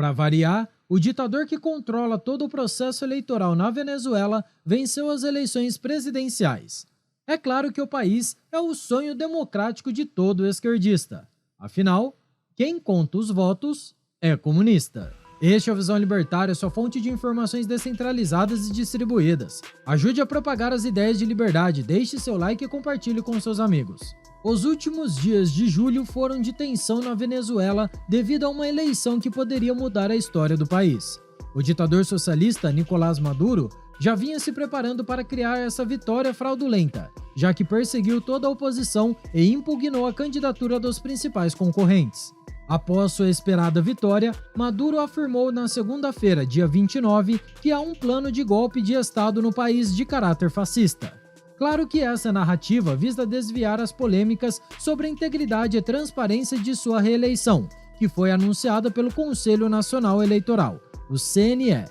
Para variar, o ditador que controla todo o processo eleitoral na Venezuela venceu as eleições presidenciais. É claro que o país é o sonho democrático de todo esquerdista. Afinal, quem conta os votos é comunista. Este é o Visão Libertária, sua fonte de informações descentralizadas e distribuídas. Ajude a propagar as ideias de liberdade, deixe seu like e compartilhe com seus amigos. Os últimos dias de julho foram de tensão na Venezuela devido a uma eleição que poderia mudar a história do país. O ditador socialista Nicolás Maduro já vinha se preparando para criar essa vitória fraudulenta, já que perseguiu toda a oposição e impugnou a candidatura dos principais concorrentes. Após sua esperada vitória, Maduro afirmou na segunda-feira, dia 29, que há um plano de golpe de Estado no país de caráter fascista. Claro que essa narrativa visa desviar as polêmicas sobre a integridade e transparência de sua reeleição, que foi anunciada pelo Conselho Nacional Eleitoral, o CNE.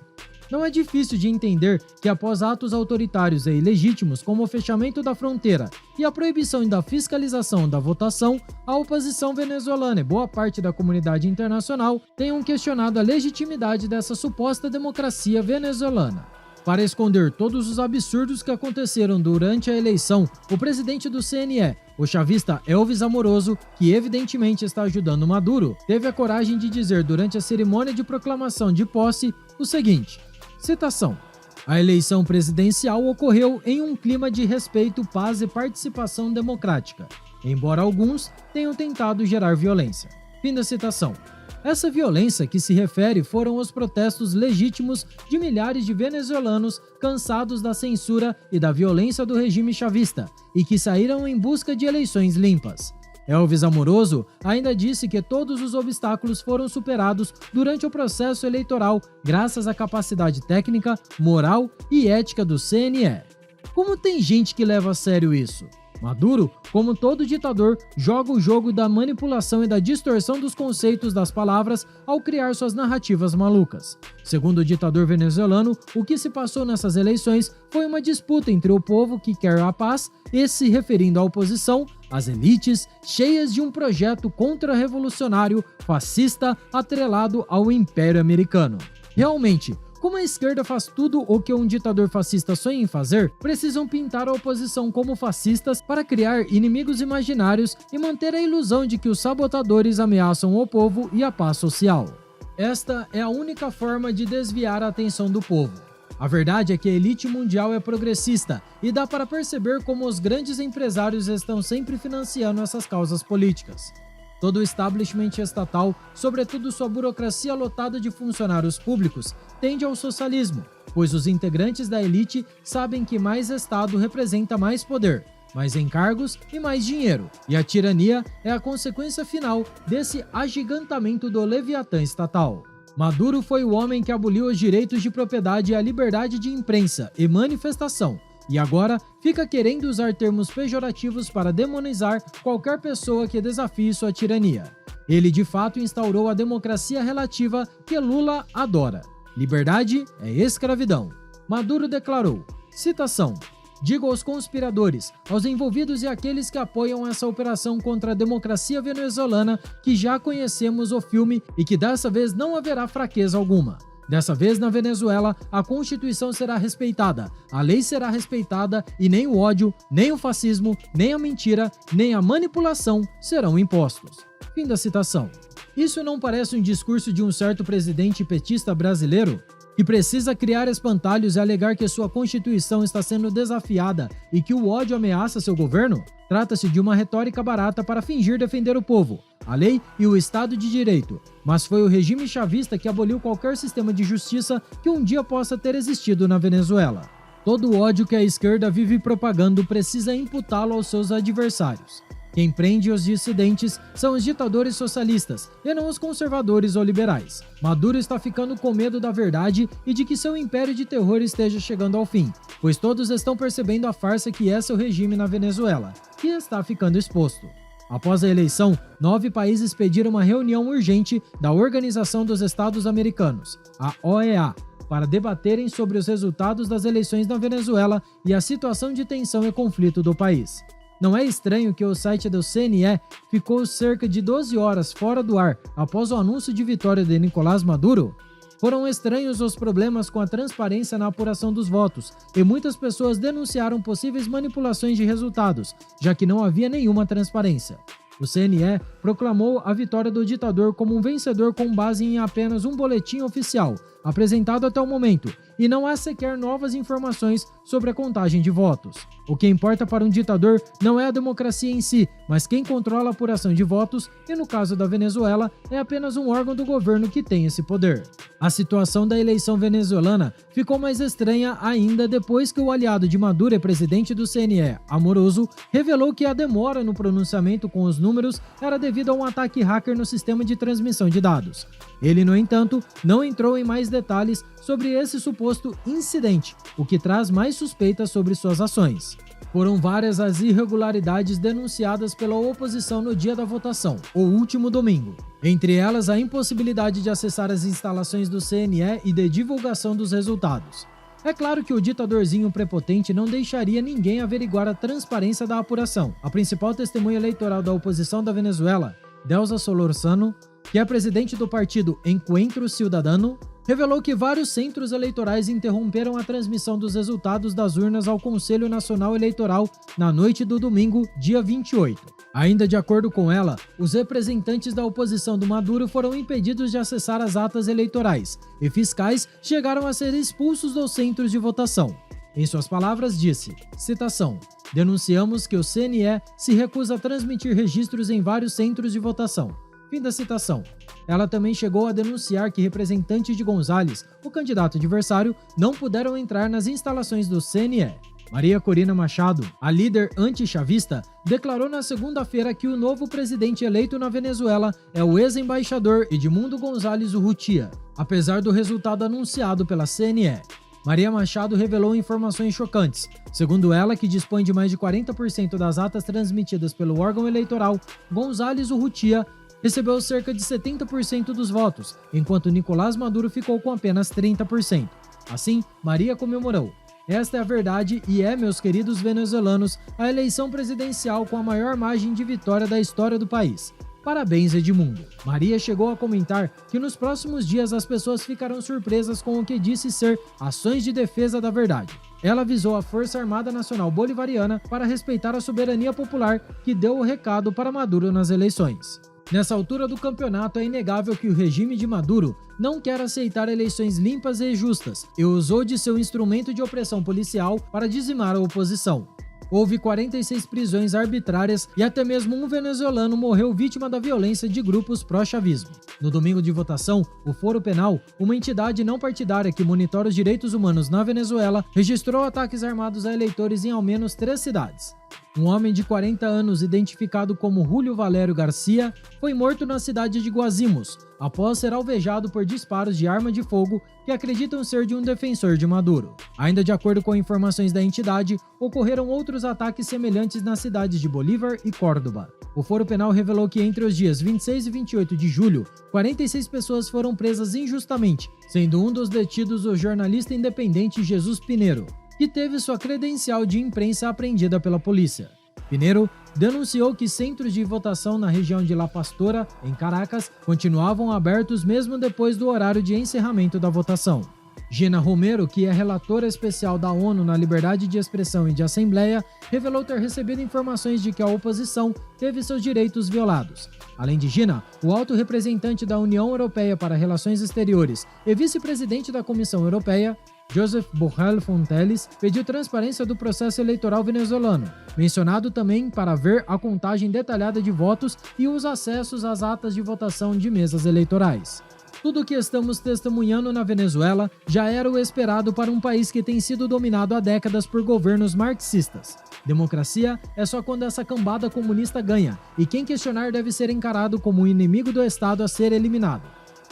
Não é difícil de entender que após atos autoritários e ilegítimos como o fechamento da fronteira e a proibição da fiscalização da votação, a oposição venezuelana e boa parte da comunidade internacional tenham questionado a legitimidade dessa suposta democracia venezuelana. Para esconder todos os absurdos que aconteceram durante a eleição, o presidente do CNE, o chavista Elvis Amoroso, que evidentemente está ajudando Maduro, teve a coragem de dizer durante a cerimônia de proclamação de posse o seguinte, citação: "A eleição presidencial ocorreu em um clima de respeito, paz e participação democrática, embora alguns tenham tentado gerar violência." Fim da citação. Essa violência que se refere foram os protestos legítimos de milhares de venezuelanos cansados da censura e da violência do regime chavista e que saíram em busca de eleições limpas. Elvis Amoroso ainda disse que todos os obstáculos foram superados durante o processo eleitoral graças à capacidade técnica, moral e ética do CNE. Como tem gente que leva a sério isso? Maduro, como todo ditador, joga o jogo da manipulação e da distorção dos conceitos das palavras ao criar suas narrativas malucas. Segundo o ditador venezuelano, o que se passou nessas eleições foi uma disputa entre o povo que quer a paz e, se referindo à oposição, as elites cheias de um projeto contra-revolucionário fascista atrelado ao Império Americano. Realmente, como a esquerda faz tudo o que um ditador fascista sonha em fazer, precisam pintar a oposição como fascistas para criar inimigos imaginários e manter a ilusão de que os sabotadores ameaçam o povo e a paz social. Esta é a única forma de desviar a atenção do povo. A verdade é que a elite mundial é progressista e dá para perceber como os grandes empresários estão sempre financiando essas causas políticas. Todo o establishment estatal, sobretudo sua burocracia lotada de funcionários públicos, tende ao socialismo, pois os integrantes da elite sabem que mais Estado representa mais poder, mais encargos e mais dinheiro, e a tirania é a consequência final desse agigantamento do leviatã estatal. Maduro foi o homem que aboliu os direitos de propriedade e a liberdade de imprensa e manifestação, e agora fica querendo usar termos pejorativos para demonizar qualquer pessoa que desafie sua tirania. Ele de fato instaurou a democracia relativa que Lula adora. Liberdade é escravidão. Maduro declarou, citação: "Digo aos conspiradores, aos envolvidos e àqueles que apoiam essa operação contra a democracia venezuelana que já conhecemos o filme e que dessa vez não haverá fraqueza alguma. Dessa vez, na Venezuela, a Constituição será respeitada, a lei será respeitada e nem o ódio, nem o fascismo, nem a mentira, nem a manipulação serão impostos." Fim da citação. Isso não parece um discurso de um certo presidente petista brasileiro? Que precisa criar espantalhos e alegar que sua Constituição está sendo desafiada e que o ódio ameaça seu governo? Trata-se de uma retórica barata para fingir defender o povo, a lei e o Estado de Direito, mas foi o regime chavista que aboliu qualquer sistema de justiça que um dia possa ter existido na Venezuela. Todo o ódio que a esquerda vive propagando precisa imputá-lo aos seus adversários. Quem prende os dissidentes são os ditadores socialistas e não os conservadores ou liberais. Maduro está ficando com medo da verdade e de que seu império de terror esteja chegando ao fim, pois todos estão percebendo a farsa que é seu regime na Venezuela, que está ficando exposto. Após a eleição, 9 países pediram uma reunião urgente da Organização dos Estados Americanos, a OEA, para debaterem sobre os resultados das eleições na Venezuela e a situação de tensão e conflito do país. Não é estranho que o site do CNE ficou cerca de 12 horas fora do ar após o anúncio de vitória de Nicolás Maduro? Foram estranhos os problemas com a transparência na apuração dos votos, e muitas pessoas denunciaram possíveis manipulações de resultados, já que não havia nenhuma transparência. O CNE proclamou a vitória do ditador como um vencedor com base em apenas um boletim oficial, apresentado até o momento, e não há sequer novas informações sobre a contagem de votos. O que importa para um ditador não é a democracia em si, mas quem controla a apuração de votos, e no caso da Venezuela, é apenas um órgão do governo que tem esse poder. A situação da eleição venezuelana ficou mais estranha ainda depois que o aliado de Maduro e presidente do CNE, Amoroso, revelou que a demora no pronunciamento com os números era devido a um ataque hacker no sistema de transmissão de dados. Ele, no entanto, não entrou em mais detalhes sobre esse suposto incidente, o que traz mais suspeitas sobre suas ações. Foram várias as irregularidades denunciadas pela oposição no dia da votação, o último domingo. Entre elas, a impossibilidade de acessar as instalações do CNE e de divulgação dos resultados. É claro que o ditadorzinho prepotente não deixaria ninguém averiguar a transparência da apuração. A principal testemunha eleitoral da oposição da Venezuela, Delsa Solorzano, que é presidente do partido Encuentro Ciudadano, revelou que vários centros eleitorais interromperam a transmissão dos resultados das urnas ao Conselho Nacional Eleitoral na noite do domingo, dia 28. Ainda de acordo com ela, os representantes da oposição do Maduro foram impedidos de acessar as atas eleitorais e fiscais chegaram a ser expulsos dos centros de votação. Em suas palavras, disse, citação, "Denunciamos que o CNE se recusa a transmitir registros em vários centros de votação." Fim da citação. Ela também chegou a denunciar que representantes de González, o candidato adversário, não puderam entrar nas instalações do CNE. Maria Corina Machado, a líder anti-chavista, declarou na segunda-feira que o novo presidente eleito na Venezuela é o ex-embaixador Edmundo González Urrutia, apesar do resultado anunciado pela CNE. Maria Machado revelou informações chocantes. Segundo ela, que dispõe de mais de 40% das atas transmitidas pelo órgão eleitoral, González Urrutia recebeu cerca de 70% dos votos, enquanto Nicolás Maduro ficou com apenas 30%. Assim, Maria comemorou. Esta é a verdade e é, meus queridos venezuelanos, a eleição presidencial com a maior margem de vitória da história do país. Parabéns, Edmundo. Maria chegou a comentar que nos próximos dias as pessoas ficarão surpresas com o que disse ser ações de defesa da verdade. Ela avisou a Força Armada Nacional Bolivariana para respeitar a soberania popular que deu o recado para Maduro nas eleições. Nessa altura do campeonato, é inegável que o regime de Maduro não quer aceitar eleições limpas e justas e usou de seu instrumento de opressão policial para dizimar a oposição. Houve 46 prisões arbitrárias e até mesmo um venezuelano morreu vítima da violência de grupos pró-chavismo. No domingo de votação, o Foro Penal, uma entidade não partidária que monitora os direitos humanos na Venezuela, registrou ataques armados a eleitores em ao menos 3 cidades. Um homem de 40 anos, identificado como Julio Valério Garcia, foi morto na cidade de Guazimos, após ser alvejado por disparos de arma de fogo que acreditam ser de um defensor de Maduro. Ainda de acordo com informações da entidade, ocorreram outros ataques semelhantes nas cidades de Bolívar e Córdoba. O Foro Penal revelou que entre os dias 26 e 28 de julho, 46 pessoas foram presas injustamente, sendo um dos detidos o jornalista independente Jesus Pinheiro, que teve sua credencial de imprensa apreendida pela polícia. Pinheiro denunciou que centros de votação na região de La Pastora, em Caracas, continuavam abertos mesmo depois do horário de encerramento da votação. Gina Romero, que é relatora especial da ONU na liberdade de expressão e de assembleia, revelou ter recebido informações de que a oposição teve seus direitos violados. Além de Gina, o alto representante da União Europeia para Relações Exteriores e vice-presidente da Comissão Europeia, Josep Borrell Fonteles, pediu transparência do processo eleitoral venezuelano, mencionado também para ver a contagem detalhada de votos e os acessos às atas de votação de mesas eleitorais. Tudo o que estamos testemunhando na Venezuela já era o esperado para um país que tem sido dominado há décadas por governos marxistas. Democracia é só quando essa cambada comunista ganha, e quem questionar deve ser encarado como um inimigo do Estado a ser eliminado.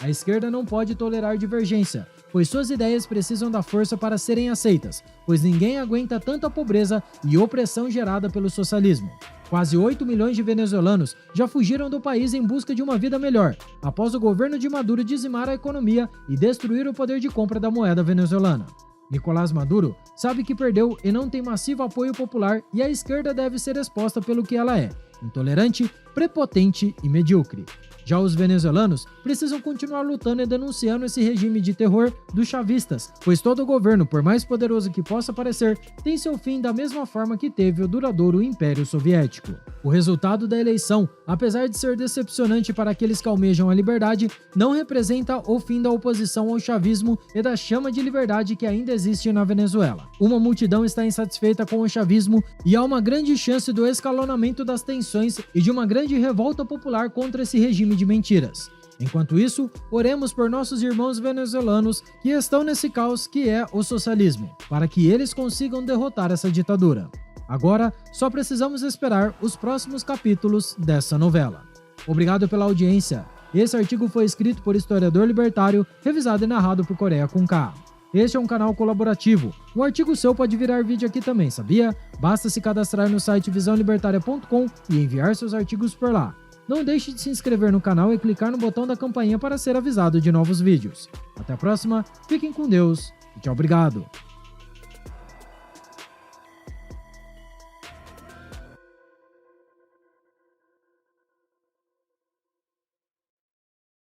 A esquerda não pode tolerar divergência, pois suas ideias precisam da força para serem aceitas, pois ninguém aguenta tanta pobreza e opressão gerada pelo socialismo. Quase 8 milhões de venezuelanos já fugiram do país em busca de uma vida melhor, após o governo de Maduro dizimar a economia e destruir o poder de compra da moeda venezuelana. Nicolás Maduro sabe que perdeu e não tem massivo apoio popular, e a esquerda deve ser exposta pelo que ela é: intolerante, prepotente e medíocre. Já os venezuelanos precisam continuar lutando e denunciando esse regime de terror dos chavistas, pois todo governo, por mais poderoso que possa parecer, tem seu fim da mesma forma que teve o duradouro Império Soviético. O resultado da eleição, apesar de ser decepcionante para aqueles que almejam a liberdade, não representa o fim da oposição ao chavismo e da chama de liberdade que ainda existe na Venezuela. Uma multidão está insatisfeita com o chavismo e há uma grande chance do escalonamento das tensões e de uma grande revolta popular contra esse regime de mentiras. Enquanto isso, oremos por nossos irmãos venezuelanos que estão nesse caos que é o socialismo, para que eles consigam derrotar essa ditadura. Agora, só precisamos esperar os próximos capítulos dessa novela. Obrigado pela audiência. Esse artigo foi escrito por historiador libertário, revisado e narrado por Coreia com K. Este é um canal colaborativo. Um artigo seu pode virar vídeo aqui também, sabia? Basta se cadastrar no site visãolibertaria.com e enviar seus artigos por lá. Não deixe de se inscrever no canal e clicar no botão da campainha para ser avisado de novos vídeos. Até a próxima, fiquem com Deus e tchau, obrigado!